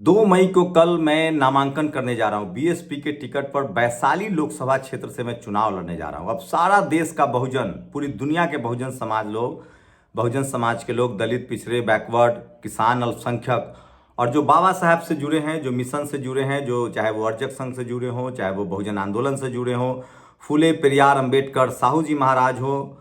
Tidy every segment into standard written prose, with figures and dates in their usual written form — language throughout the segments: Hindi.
2 मई को कल मैं नामांकन करने जा रहा हूं। बीएसपी के टिकट पर वैशाली लोकसभा क्षेत्र से मैं चुनाव लड़ने जा रहा हूं। अब सारा देश का बहुजन, पूरी दुनिया के बहुजन समाज लोग, बहुजन समाज के लोग, दलित, पिछड़े, बैकवर्ड, किसान, अल्पसंख्यक और जो बाबा साहब से जुड़े हैं, जो मिशन से जुड़े हैं, जो चाहे वो अर्जक संघ से जुड़े हों, चाहे वो बहुजन आंदोलन से जुड़े हों, फूले पेरियार, अंबेडकर, साहू जी महाराज हो,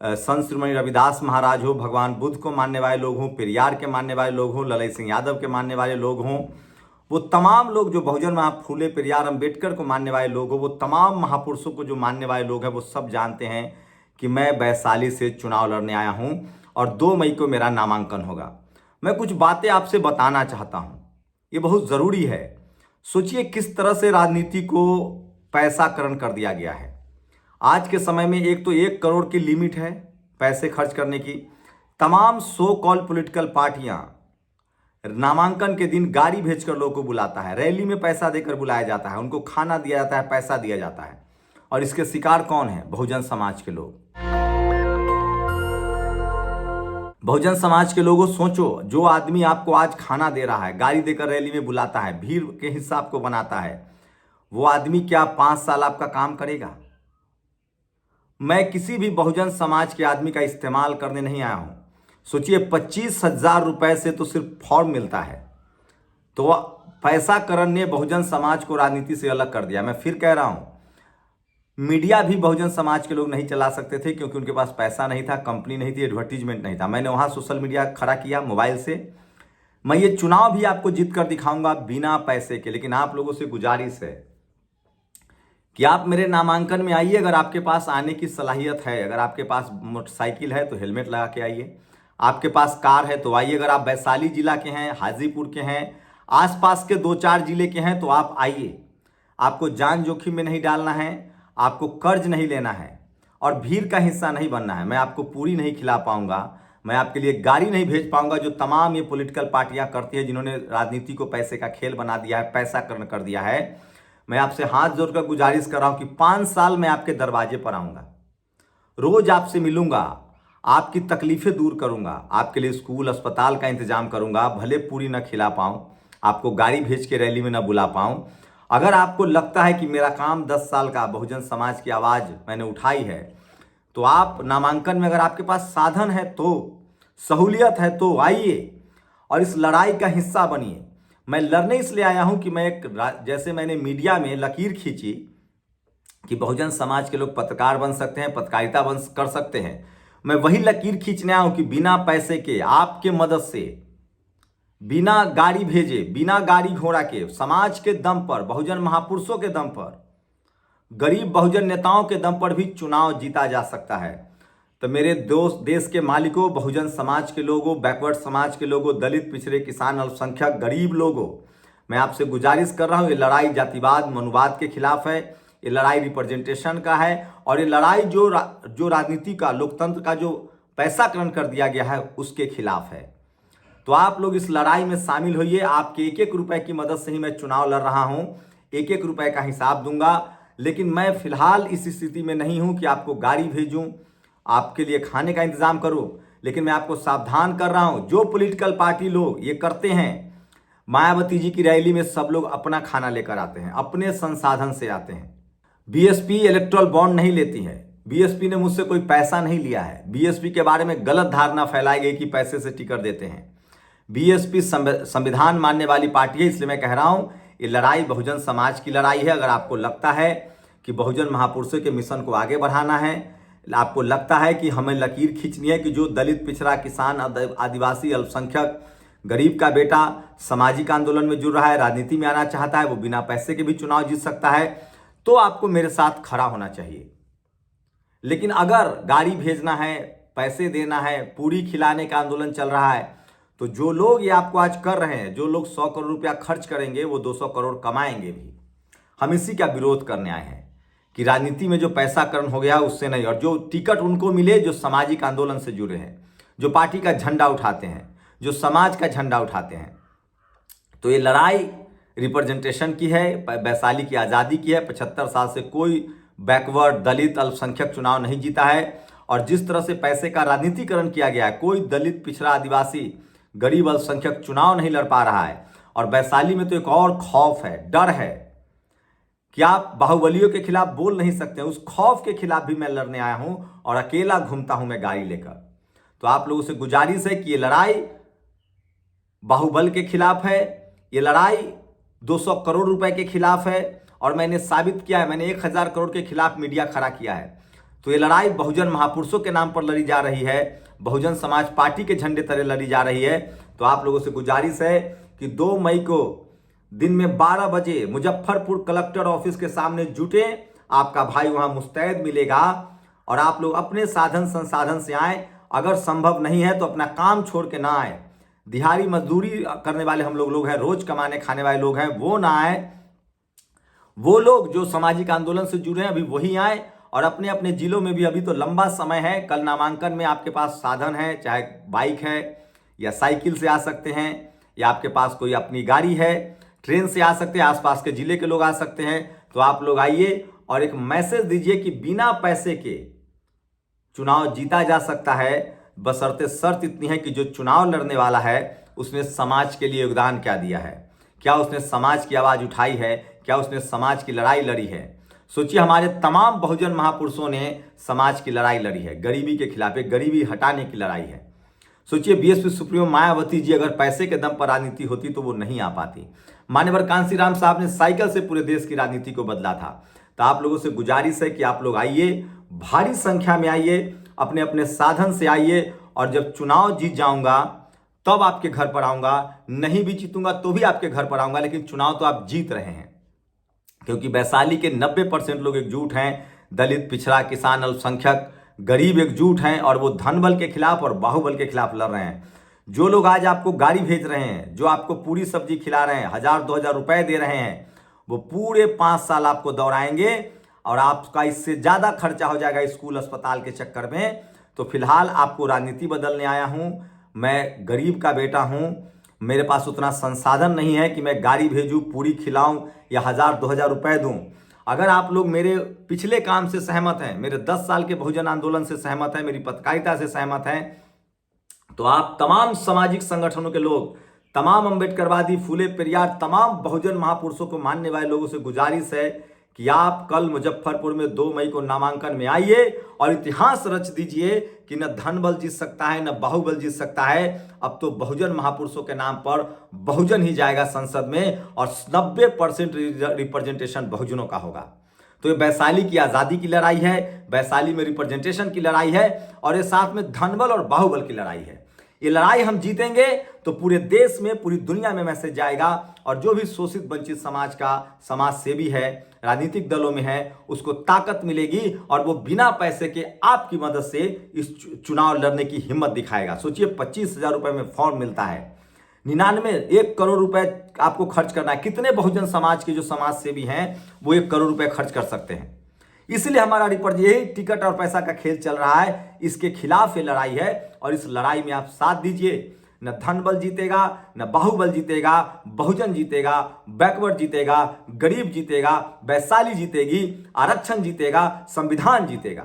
संत श्रीमणि रविदास महाराज हो, भगवान बुद्ध को मानने वाले लोग हों, पेरियार के मानने वाले लोग हों, ललित सिंह यादव के मानने वाले लोग हों, वो तमाम लोग जो बहुजन फूले पेरियार अंबेडकर को मानने वाले लोग हों, वो तमाम महापुरुषों को जो मानने वाले लोग हैं, वो सब जानते हैं कि मैं वैशाली से चुनाव लड़ने आया हूं और 2 मई को मेरा नामांकन होगा। मैं कुछ बातें आपसे बताना चाहता हूं, ये बहुत ज़रूरी है। सोचिए किस तरह से राजनीति को पैसाकरण कर दिया गया है। आज के समय में एक तो 1 करोड़ की लिमिट है पैसे खर्च करने की। तमाम सो कॉल पॉलिटिकल पार्टियां नामांकन के दिन गाड़ी भेजकर लोगों को बुलाता है, रैली में पैसा देकर बुलाया जाता है, उनको खाना दिया जाता है, पैसा दिया जाता है। और इसके शिकार कौन है? बहुजन समाज के लोग। बहुजन समाज के लोगों, सोचो, जो आदमी आपको आज खाना दे रहा है, गाड़ी देकर रैली में बुलाता है, भीड़ के हिस्सा आपको बनाता है, वो आदमी क्या 5 साल आपका काम करेगा? मैं किसी भी बहुजन समाज के आदमी का इस्तेमाल करने नहीं आया हूं। सोचिए 25,000 रुपए से तो सिर्फ फॉर्म मिलता है। तो पैसाकरण ने बहुजन समाज को राजनीति से अलग कर दिया। मैं फिर कह रहा हूं, मीडिया भी बहुजन समाज के लोग नहीं चला सकते थे क्योंकि उनके पास पैसा नहीं था, कंपनी नहीं थी, एडवर्टीजमेंट नहीं था। मैंने वहां सोशल मीडिया खड़ा किया मोबाइल से। मैं ये चुनाव भी आपको जीत कर दिखाऊंगा बिना पैसे के। लेकिन आप लोगों से गुजारिश है कि आप मेरे नामांकन में आइए। अगर आपके पास आने की सलाहियत है, अगर आपके पास मोटरसाइकिल है तो हेलमेट लगा के आइए, आपके पास कार है तो आइए। अगर आप वैशाली जिला के हैं, हाजीपुर के हैं, आसपास के 2-4 जिले के हैं तो आप आइए। आपको जान जोखिम में नहीं डालना है, आपको कर्ज नहीं लेना है और भीड़ का हिस्सा नहीं बनना है। मैं आपको पूरी नहीं खिला पाऊंगा, मैं आपके लिए गाड़ी नहीं भेज पाऊंगा जो तमाम ये पॉलिटिकल पार्टियां करती है, जिन्होंने राजनीति को पैसे का खेल बना दिया है, पैसाकरण कर दिया है। मैं आपसे हाथ जोड़कर गुजारिश कर रहा हूं कि 5 साल मैं आपके दरवाजे पर आऊंगा, रोज आपसे मिलूंगा, आपकी तकलीफें दूर करूंगा, आपके लिए स्कूल अस्पताल का इंतजाम करूंगा। भले पूरी न खिला पाऊं, आपको गाड़ी भेज के रैली में न बुला पाऊं। अगर आपको लगता है कि मेरा काम 10 साल का बहुजन समाज की आवाज मैंने उठाई है, तो आप नामांकन में, अगर आपके पास साधन है तो, सहूलियत है तो आइए और इस लड़ाई का हिस्सा बनिए। मैं लड़ने इसलिए आया हूं कि मैं जैसे मैंने मीडिया में लकीर खींची कि बहुजन समाज के लोग पत्रकार बन सकते हैं, पत्रकारिता कर सकते हैं, मैं वही लकीर खींचने आया हूं कि बिना पैसे के, आपके मदद से, बिना गाड़ी भेजे, बिना गाड़ी घोड़ा के, समाज के दम पर, बहुजन महापुरुषों के दम पर, गरीब बहुजन नेताओं के दम पर भी चुनाव जीता जा सकता है। तो मेरे दोस्त, देश के मालिकों, बहुजन समाज के लोगों, बैकवर्ड समाज के लोगों, दलित, पिछड़े, किसान, अल्पसंख्यक, गरीब लोगों, मैं आपसे गुजारिश कर रहा हूं, ये लड़ाई जातिवाद, मनुवाद के खिलाफ है, ये लड़ाई रिप्रेजेंटेशन का है और ये लड़ाई जो राजनीति का, लोकतंत्र का जो पैसाकरण कर दिया गया है उसके खिलाफ है। तो आप लोग इस लड़ाई में शामिल होइए। आपके 1-1 रुपए की मदद से ही मैं चुनाव लड़ रहा हूं, 1-1 रुपए का हिसाब दूंगा। लेकिन मैं फिलहाल इस स्थिति में नहीं हूं कि आपको गाड़ी भेजूं, आपके लिए खाने का इंतजाम करूं। लेकिन मैं आपको सावधान कर रहा हूं, जो पॉलिटिकल पार्टी लोग ये करते हैं, मायावती जी की रैली में सब लोग अपना खाना लेकर आते हैं, अपने संसाधन से आते हैं। बीएसपी इलेक्टोरल बॉन्ड नहीं लेती है, बीएसपी ने मुझसे कोई पैसा नहीं लिया है। बीएसपी के बारे में गलत धारणा फैलाई गई कि पैसे से टिकट देते हैं। बीएसपी संविधान मानने वाली पार्टी है, इसलिए मैं कह रहा हूं ये लड़ाई बहुजन समाज की लड़ाई है। अगर आपको लगता है कि बहुजन महापुरुषों के मिशन को आगे बढ़ाना है, आपको लगता है कि हमें लकीर खींचनी है कि जो दलित, पिछड़ा, किसान, आदिवासी, अल्पसंख्यक, गरीब का बेटा सामाजिक आंदोलन में जुड़ रहा है, राजनीति में आना चाहता है, वो बिना पैसे के भी चुनाव जीत सकता है, तो आपको मेरे साथ खड़ा होना चाहिए। लेकिन अगर गाड़ी भेजना है, पैसे देना है, पूरी खिलाने का आंदोलन चल रहा है, तो जो लोग ये आपको आज कर रहे हैं, जो लोग 100 करोड़ रुपया खर्च करेंगे वो 200 करोड़ कमाएंगे भी। हम इसी का विरोध करने आए हैं कि राजनीति में जो पैसाकरण हो गया उससे नहीं, और जो टिकट उनको मिले जो सामाजिक आंदोलन से जुड़े हैं, जो पार्टी का झंडा उठाते हैं, जो समाज का झंडा उठाते हैं। तो ये लड़ाई रिप्रेजेंटेशन की है, वैशाली की आज़ादी की है। 75 साल से कोई बैकवर्ड, दलित, अल्पसंख्यक चुनाव नहीं जीता है। और जिस तरह से पैसे का राजनीतिकरण किया गया है, कोई दलित, पिछड़ा, आदिवासी, गरीब, अल्पसंख्यक चुनाव नहीं लड़ पा रहा है। और वैशाली में तो एक और खौफ है, डर है कि आप बाहुबलियों के खिलाफ बोल नहीं सकते। उस खौफ के खिलाफ भी मैं लड़ने आया हूं और अकेला घूमता हूं मैं गाड़ी लेकर। तो आप लोगों से गुजारिश है कि ये लड़ाई बाहुबल के खिलाफ है, ये लड़ाई 200 करोड़ रुपए के खिलाफ है और मैंने साबित किया है, मैंने 1000 करोड़ के खिलाफ मीडिया खड़ा किया है। तो ये लड़ाई बहुजन महापुरुषों के नाम पर लड़ी जा रही है, बहुजन समाज पार्टी के झंडे तले लड़ी जा रही है। तो आप लोगों से गुजारिश है कि 2 मई को दिन में 12 बजे मुजफ्फरपुर कलेक्टर ऑफिस के सामने जुटे। आपका भाई वहां मुस्तैद मिलेगा और आप लोग अपने साधन संसाधन से आए। अगर संभव नहीं है तो अपना काम छोड़ के ना आए। दिहाड़ी मजदूरी करने वाले हम लोग हैं, रोज कमाने खाने वाले लोग हैं, वो ना आए। वो लोग जो सामाजिक आंदोलन से जुड़े हैं अभी वही आए और अपने अपने जिलों में भी अभी तो लंबा समय है। कल नामांकन में आपके पास साधन है, चाहे बाइक है या साइकिल से आ सकते हैं या आपके पास कोई अपनी गाड़ी है, ट्रेन से आ सकते हैं, आसपास के जिले के लोग आ सकते हैं। तो आप लोग आइए और एक मैसेज दीजिए कि बिना पैसे के चुनाव जीता जा सकता है, बशर्ते शर्त इतनी है कि जो चुनाव लड़ने वाला है उसने समाज के लिए योगदान क्या दिया है, क्या उसने समाज की आवाज उठाई है, क्या उसने समाज की लड़ाई लड़ी है। सोचिए हमारे तमाम बहुजन महापुरुषों ने समाज की लड़ाई लड़ी है, गरीबी के खिलाफ, एक गरीबी हटाने की लड़ाई है। सोचिए बीएसपी सुप्रीमो मायावती जी अगर पैसे के दम पर राजनीति होती तो वो नहीं आ पाती। मान्यवर कांसीराम साहब ने साइकिल से पूरे देश की राजनीति को बदला था। तो आप लोगों से गुजारिश है कि आप लोग आइए, भारी संख्या में आइए, अपने अपने साधन से आइए और जब चुनाव जीत जाऊंगा तब आपके घर पर आऊंगा। नहीं भी जीतूंगा तो भी आपके घर पर आऊंगा, लेकिन चुनाव तो आप जीत रहे हैं क्योंकि वैशाली के 90% लोग एकजुट हैं। दलित, पिछड़ा, किसान, अल्पसंख्यक, गरीब एकजुट हैं और वो धनबल के खिलाफ और बाहुबल के खिलाफ लड़ रहे हैं। जो लोग आज आपको गाड़ी भेज रहे हैं, जो आपको पूरी सब्जी खिला रहे हैं, 1000-2000 रुपए दे रहे हैं, वो पूरे 5 साल आपको दौड़ाएंगे और आपका इससे ज्यादा खर्चा हो जाएगा स्कूल अस्पताल के चक्कर में। तो फिलहाल आपको राजनीति बदलने आया हूं। मैं गरीब का बेटा हूं, मेरे पास उतना संसाधन नहीं है कि मैं गाड़ी भेजूं, पूरी खिलाऊं या 1000-2000 रुपए दूं। अगर आप लोग मेरे पिछले काम से सहमत हैं, मेरे 10 साल के बहुजन आंदोलन से सहमत हैं, मेरी पत्रकारिता से सहमत हैं, तो आप तमाम सामाजिक संगठनों के लोग, तमाम अम्बेडकरवादी, फूले पेरियार, तमाम बहुजन महापुरुषों को मानने वाले लोगों से गुजारिश है कि आप कल मुजफ्फरपुर में 2 मई को नामांकन में आइए और इतिहास रच दीजिए कि न धनबल जीत सकता है, न बाहुबल जीत सकता है। अब तो बहुजन महापुरुषों के नाम पर बहुजन ही जाएगा संसद में और 90% रिप्रेजेंटेशन बहुजनों का होगा। तो ये वैशाली की आजादी की लड़ाई है, वैशाली में रिप्रेजेंटेशन की लड़ाई है और ये साथ में धनबल और बाहुबल की लड़ाई है। ये लड़ाई हम जीतेंगे तो पूरे देश में, पूरी दुनिया में मैसेज जाएगा और जो भी शोषित वंचित समाज का समाज सेवी है, राजनीतिक दलों में है, उसको ताकत मिलेगी और वो बिना पैसे के आपकी मदद से इस चुनाव लड़ने की हिम्मत दिखाएगा। सोचिए 25,000 रुपए में फॉर्म मिलता है, 1 करोड़ रुपए आपको खर्च करना है। कितने बहुजन समाज के जो समाज सेवी हैं वो 1 करोड़ रुपए खर्च कर सकते हैं। इसलिए हमारा यही टिकट और पैसा का खेल चल रहा है। इसके खिलाफ ये लड़ाई है और इस लड़ाई में आप साथ दीजिए। न धनबल जीतेगा, न बाहुबल जीतेगा, बहुजन जीतेगा, बैकवर्ड जीतेगा, गरीब जीतेगा, वैशाली जीतेगी, आरक्षण जीतेगा, संविधान जीतेगा।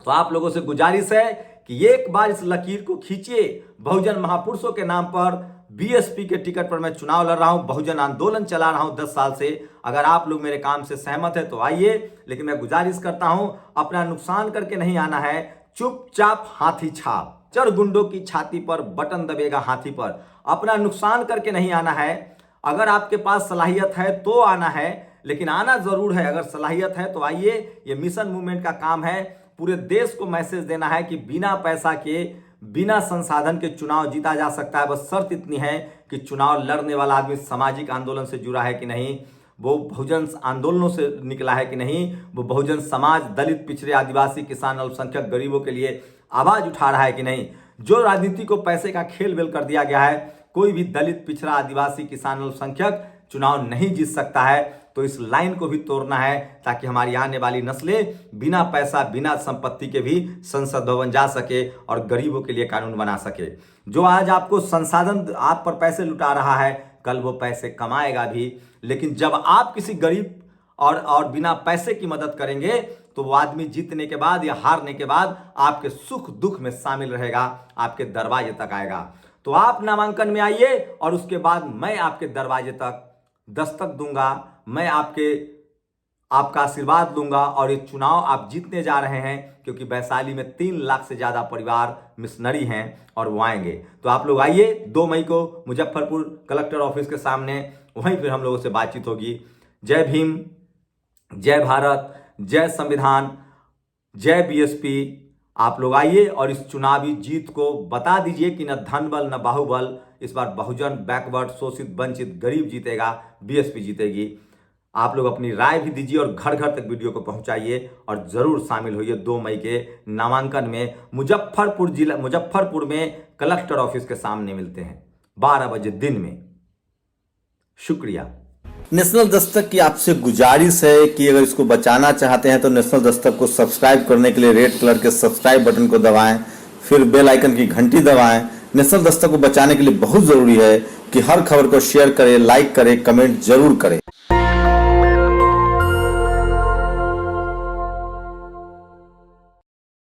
तो आप लोगों से गुजारिश है कि एक बार इस लकीर को खींचिए। बहुजन महापुरुषों के नाम पर बीएसपी के टिकट पर मैं चुनाव लड़ रहा हूं, बहुजन आंदोलन चला रहा हूं 10 साल से। अगर आप लोग मेरे काम से सहमत है तो आइए, लेकिन मैं गुजारिश करता हूं अपना नुकसान करके नहीं आना है। चुपचाप हाथी छाप, चर गुंडों की छाती पर बटन दबेगा हाथी पर। अपना नुकसान करके नहीं आना है। अगर आपके पास सलाहियत है तो आना है, लेकिन आना जरूर है। अगर सलाहियत है तो आइए। ये मिशन मूवमेंट का काम है, पूरे देश को मैसेज देना है कि बिना पैसा के, बिना संसाधन के चुनाव जीता जा सकता है। बस शर्त इतनी है कि चुनाव लड़ने वाला आदमी सामाजिक आंदोलन से जुड़ा है कि नहीं, वो बहुजन आंदोलनों से निकला है कि नहीं, वो बहुजन समाज, दलित, पिछड़े, आदिवासी, किसान, अल्पसंख्यक, गरीबों के लिए आवाज उठा रहा है कि नहीं। जो राजनीति को पैसे का खेल बेल कर दिया गया है, कोई भी दलित, पिछड़ा, आदिवासी, किसान, अल्पसंख्यक चुनाव नहीं जीत सकता है। तो इस लाइन को भी तोड़ना है ताकि हमारी आने वाली नस्लें बिना पैसा, बिना संपत्ति के भी संसद भवन जा सके और गरीबों के लिए कानून बना सके। जो आज आपको संसाधन, आप पर पैसे लुटा रहा है, कल वो पैसे कमाएगा भी। लेकिन जब आप किसी गरीब और बिना पैसे की मदद करेंगे तो वो आदमी जीतने के बाद या हारने के बाद आपके सुख दुख में शामिल रहेगा, आपके दरवाजे तक आएगा। तो आप नामांकन में आइए और उसके बाद मैं आपके दरवाजे तक दस्तक दूंगा, मैं आपका आशीर्वाद लूंगा और ये चुनाव आप जीतने जा रहे हैं, क्योंकि वैशाली में 3 लाख से ज्यादा परिवार मिशनरी हैं और वो आएंगे। तो आप लोग आइए 2 मई को मुजफ्फरपुर कलेक्टर ऑफिस के सामने, वहीं फिर हम लोगों से बातचीत होगी। जय भीम, जय भारत, जय संविधान, जय बीएसपी। आप लोग आइए और इस चुनावी जीत को बता दीजिए कि न धन बल न बाहुबल, इस बार बहुजन, बैकवर्ड, शोषित, वंचित, गरीब जीतेगा, बीएसपी जीतेगी। आप लोग अपनी राय भी दीजिए और घर घर तक वीडियो को पहुंचाइए और जरूर शामिल होइए 2 मई के नामांकन में। मुजफ्फरपुर में कलेक्टर ऑफिस के सामने मिलते हैं 12 बजे दिन में। शुक्रिया। नेशनल दस्तक की आपसे गुजारिश है कि अगर इसको बचाना चाहते हैं तो नेशनल दस्तक को सब्सक्राइब करने के लिए रेड कलर के सब्सक्राइब बटन को दबाएं, फिर बेल आइकन की घंटी दबाएं। नेशनल दस्तक को बचाने के लिए बहुत जरूरी है कि हर खबर को शेयर करें, लाइक करें, कमेंट जरूर करें।